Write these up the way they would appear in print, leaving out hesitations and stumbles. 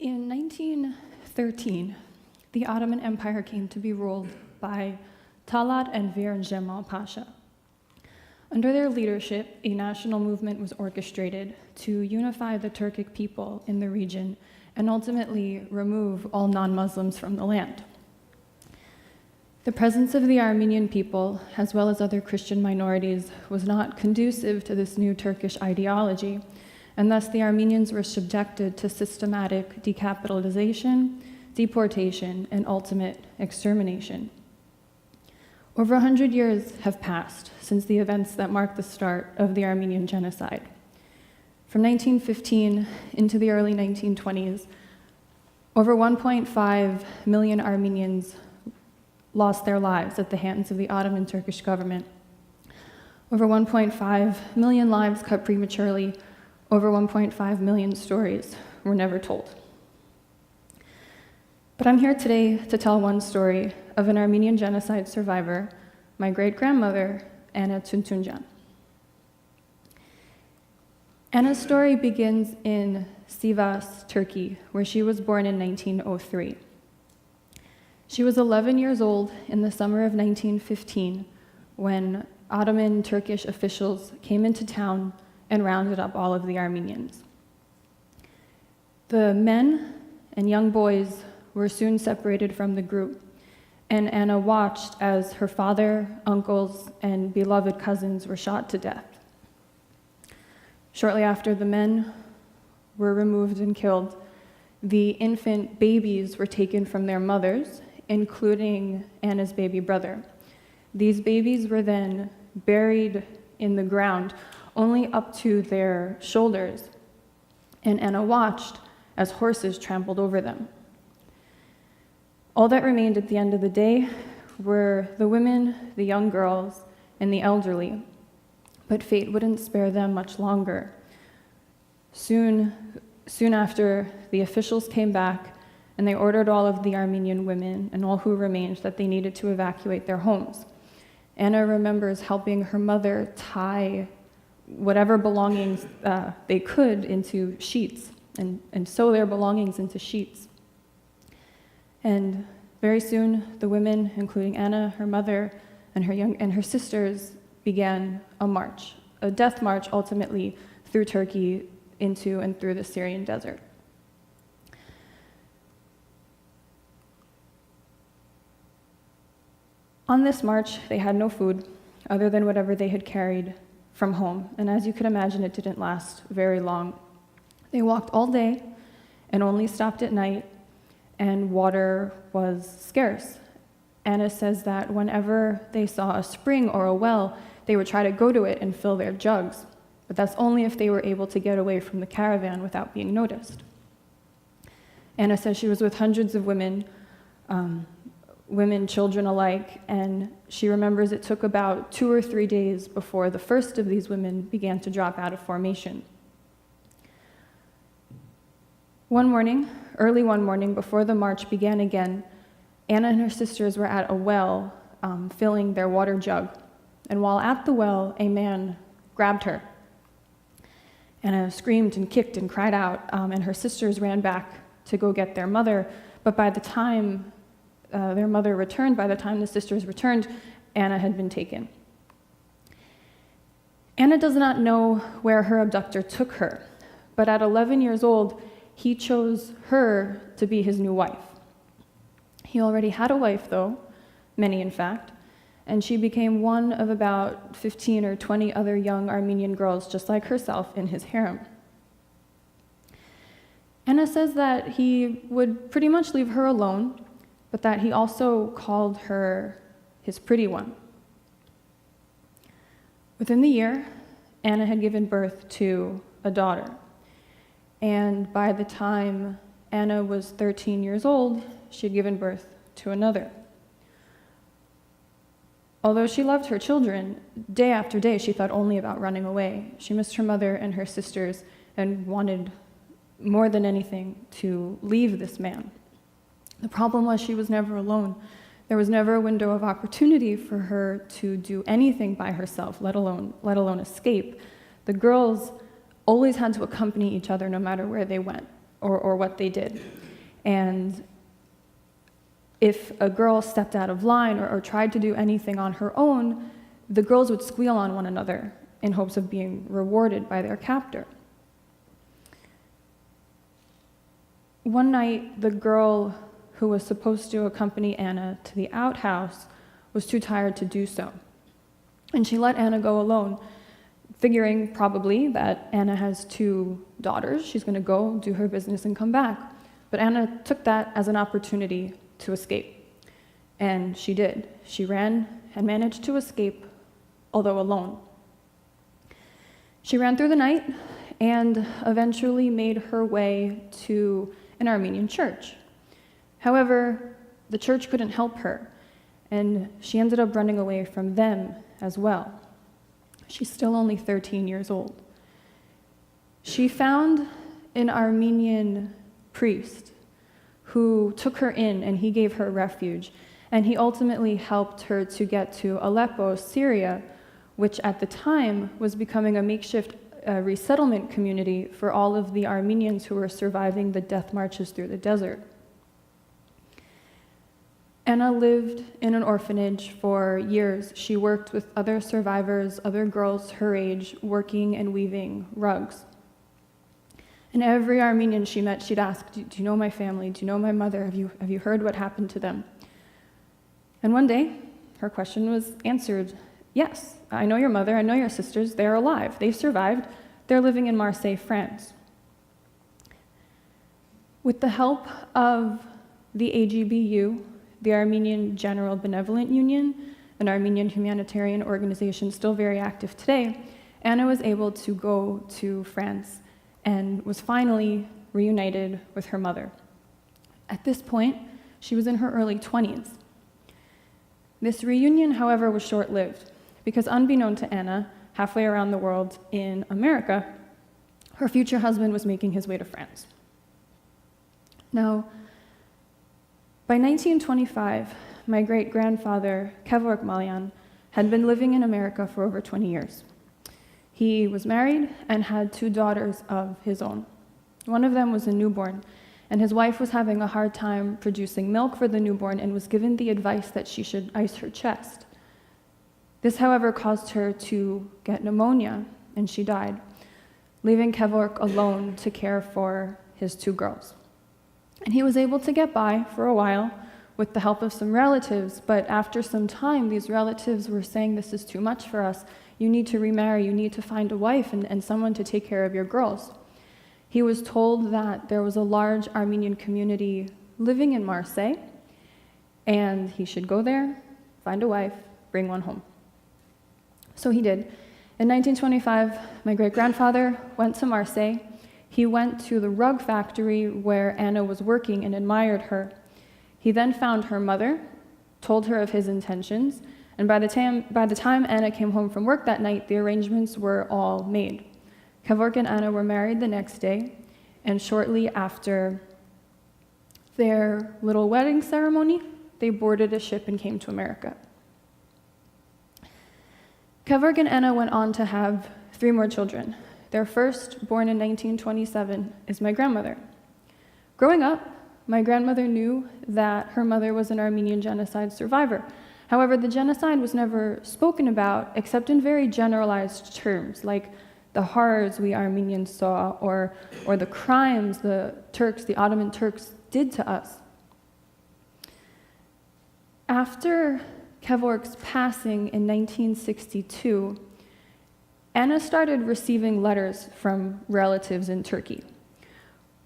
In 1913, the Ottoman Empire came to be ruled by Talat Enver Cemal Pasha. Under their leadership, a national movement was orchestrated to unify the Turkic people in the region and ultimately remove all non-Muslims from the land. The presence of the Armenian people, as well as other Christian minorities, was not conducive to this new Turkish ideology, and thus the Armenians were subjected to systematic decapitalization, deportation, and ultimate extermination. Over 100 years have passed since the events that marked the start of the Armenian genocide. From 1915 into the early 1920s, over 1.5 million Armenians lost their lives at the hands of the Ottoman Turkish government. Over 1.5 million lives cut prematurely, over 1.5 million stories were never told. But I'm here today to tell one story of an Armenian genocide survivor, my great-grandmother, Anna Tuntunjan. Anna's story begins in Sivas, Turkey, where she was born in 1903. She was 11 years old in the summer of 1915 when Ottoman Turkish officials came into town and rounded up all of the Armenians. The men and young boys were soon separated from the group, and Anna watched as her father, uncles, and beloved cousins were shot to death. Shortly after the men were removed and killed, the infant babies were taken from their mothers, including Anna's baby brother. These babies were then buried in the ground only up to their shoulders, and Anna watched as horses trampled over them. All that remained at the end of the day were the women, the young girls, and the elderly, but fate wouldn't spare them much longer. Soon after, the officials came back and they ordered all of the Armenian women and all who remained that they needed to evacuate their homes. Anna remembers helping her mother tie whatever belongings they could into sheets and sew their belongings into sheets. And very soon, the women, including Anna, her mother, and her sisters, began a march, a death march ultimately through Turkey into and through the Syrian desert. On this march, they had no food other than whatever they had carried from home, and as you could imagine, it didn't last very long. They walked all day and only stopped at night, and water was scarce. Anna says that whenever they saw a spring or a well, they would try to go to it and fill their jugs, but that's only if they were able to get away from the caravan without being noticed. Anna says she was with hundreds of women, children alike, and she remembers it took about 2 or 3 days before the first of these women began to drop out of formation. Early one morning, before the march began again, Anna and her sisters were at a well filling their water jug, and while at the well, a man grabbed her. Anna screamed and kicked and cried out, and her sisters ran back to go get their mother, but by the time their mother returned, by the time the sisters returned, Anna had been taken. Anna does not know where her abductor took her, but at 11 years old, he chose her to be his new wife. He already had a wife, though, many in fact, and she became one of about 15 or 20 other young Armenian girls just like herself in his harem. Anna says that he would pretty much leave her alone, but that he also called her his pretty one. Within the year, Anna had given birth to a daughter. And by the time Anna was 13 years old, she had given birth to another. Although she loved her children, day after day she thought only about running away. She missed her mother and her sisters and wanted more than anything to leave this man. The problem was she was never alone. There was never a window of opportunity for her to do anything by herself, let alone escape. The girls always had to accompany each other no matter where they went, or what they did. And if a girl stepped out of line or tried to do anything on her own, the girls would squeal on one another in hopes of being rewarded by their captor. One night, the girl who was supposed to accompany Anna to the outhouse was too tired to do so. And she let Anna go alone, figuring probably that Anna has 2 daughters. She's going to go do her business and come back. But Anna took that as an opportunity to escape. And she did. She ran and managed to escape, although alone. She ran through the night and eventually made her way to an Armenian church. However, the church couldn't help her, and she ended up running away from them as well. She's still only 13 years old. She found an Armenian priest who took her in, and he gave her refuge, and he ultimately helped her to get to Aleppo, Syria, which at the time was becoming a makeshift resettlement community for all of the Armenians who were surviving the death marches through the desert. Anna lived in an orphanage for years. She worked with other survivors, other girls her age, working and weaving rugs. And every Armenian she met, she'd ask, do you know my family? Do you know my mother? Have you heard what happened to them? And one day, her question was answered. Yes, I know your mother, I know your sisters, they're alive, they've survived, they're living in Marseille, France. With the help of the AGBU, the Armenian General Benevolent Union, an Armenian humanitarian organization still very active today, Anna was able to go to France and was finally reunited with her mother. At this point, she was in her early 20s. This reunion, however, was short-lived, because unbeknown to Anna, halfway around the world in America, her future husband was making his way to France. Now, by 1925, my great-grandfather, Kevork Malyan, had been living in America for over 20 years. He was married and had 2 daughters of his own. One of them was a newborn, and his wife was having a hard time producing milk for the newborn and was given the advice that she should ice her chest. This, however, caused her to get pneumonia, and she died, leaving Kevork alone to care for his 2 girls. And he was able to get by for a while with the help of some relatives, but after some time, these relatives were saying, this is too much for us. You need to remarry, you need to find a wife and someone to take care of your girls. He was told that there was a large Armenian community living in Marseille, and he should go there, find a wife, bring one home. So he did. In 1925, my great-grandfather went to Marseille. He went to the rug factory where Anna was working and admired her. He then found her mother, told her of his intentions, and by the time Anna came home from work that night, the arrangements were all made. Kevork and Anna were married the next day, and shortly after their little wedding ceremony, they boarded a ship and came to America. Kevork and Anna went on to have 3 more children. Their first, born in 1927, is my grandmother. Growing up, my grandmother knew that her mother was an Armenian genocide survivor. However, the genocide was never spoken about except in very generalized terms, like the horrors we Armenians saw or the crimes the Ottoman Turks did to us. After Kevork's passing in 1962, Anna started receiving letters from relatives in Turkey.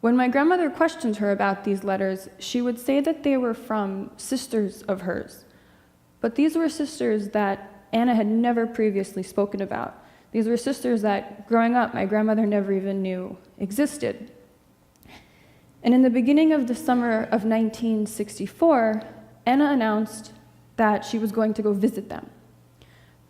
When my grandmother questioned her about these letters, she would say that they were from sisters of hers. But these were sisters that Anna had never previously spoken about. These were sisters that, growing up, my grandmother never even knew existed. And in the beginning of the summer of 1964, Anna announced that she was going to go visit them.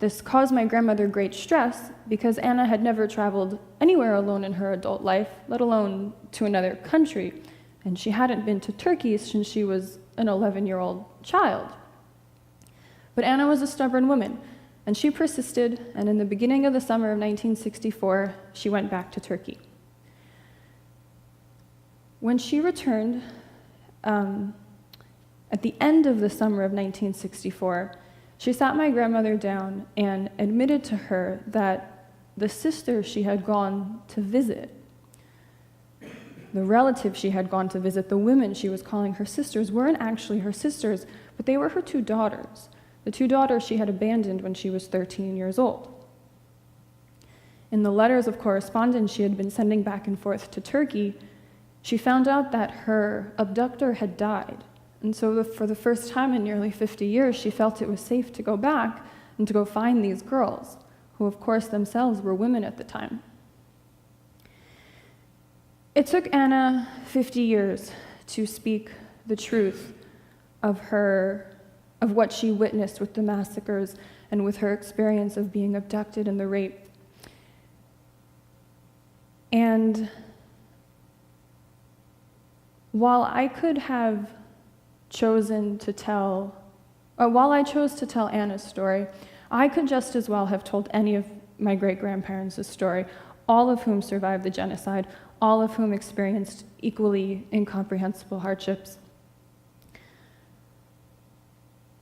This caused my grandmother great stress because Anna had never traveled anywhere alone in her adult life, let alone to another country, and she hadn't been to Turkey since she was an 11-year-old child. But Anna was a stubborn woman, and she persisted, and in the beginning of the summer of 1964, she went back to Turkey. When she returned at the end of the summer of 1964, she sat my grandmother down and admitted to her that the sister she had gone to visit, the relatives she had gone to visit, the women she was calling her sisters, weren't actually her sisters, but they were her two daughters, the two daughters she had abandoned when she was 13 years old. In the letters of correspondence she had been sending back and forth to Turkey, she found out that her abductor had died. And so for the first time in nearly 50 years, she felt it was safe to go back and to go find these girls, who of course themselves were women at the time. It took Anna 50 years to speak the truth of what she witnessed with the massacres and with her experience of being abducted and the rape. And while I chose to tell Anna's story, I could just as well have told any of my great-grandparents' story, all of whom survived the genocide, all of whom experienced equally incomprehensible hardships.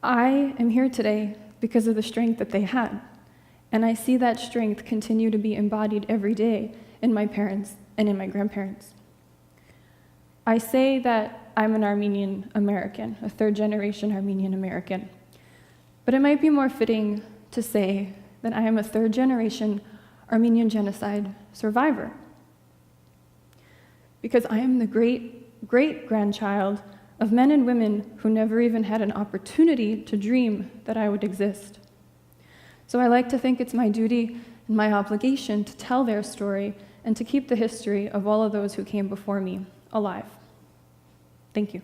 I am here today because of the strength that they had, and I see that strength continue to be embodied every day in my parents and in my grandparents. I say that I'm an Armenian American, a third-generation Armenian American, but it might be more fitting to say that I am a third-generation Armenian genocide survivor, because I am the great-grandchild of men and women who never even had an opportunity to dream that I would exist. So I like to think it's my duty and my obligation to tell their story and to keep the history of all of those who came before me alive. Thank you.